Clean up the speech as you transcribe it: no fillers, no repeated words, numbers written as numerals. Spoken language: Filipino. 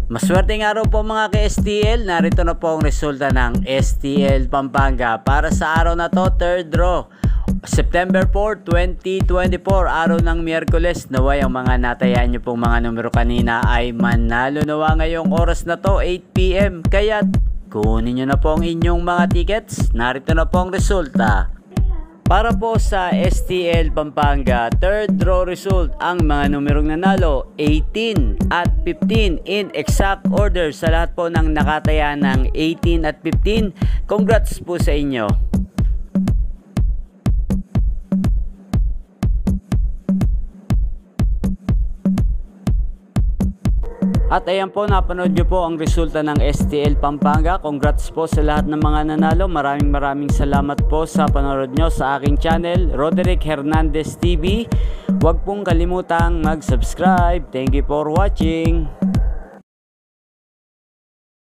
Maswerteng araw po mga ka-STL, narito na po ang resulta ng STL Pampanga para sa araw na to, third draw. September 4, 2024, araw ng Miyerkules. Naway ang mga natayaan nyo pong mga numero kanina ay manalo nawa ngayong oras na to, 8 PM. Kaya kunin nyo na po ang inyong mga tickets. Narito na po ang resulta. Para po sa STL Pampanga, third draw result, ang mga numerong nanalo, 18 at 15 in exact order sa lahat po ng nakataya ng 18 at 15. Congrats po sa inyo. At ayan po, napanood nyo po ang resulta ng STL Pampanga. Congrats po sa lahat ng mga nanalo. Maraming salamat po sa panonood nyo sa aking channel, Roderick Hernandez TV. Huwag pong kalimutang mag-subscribe. Thank you for watching.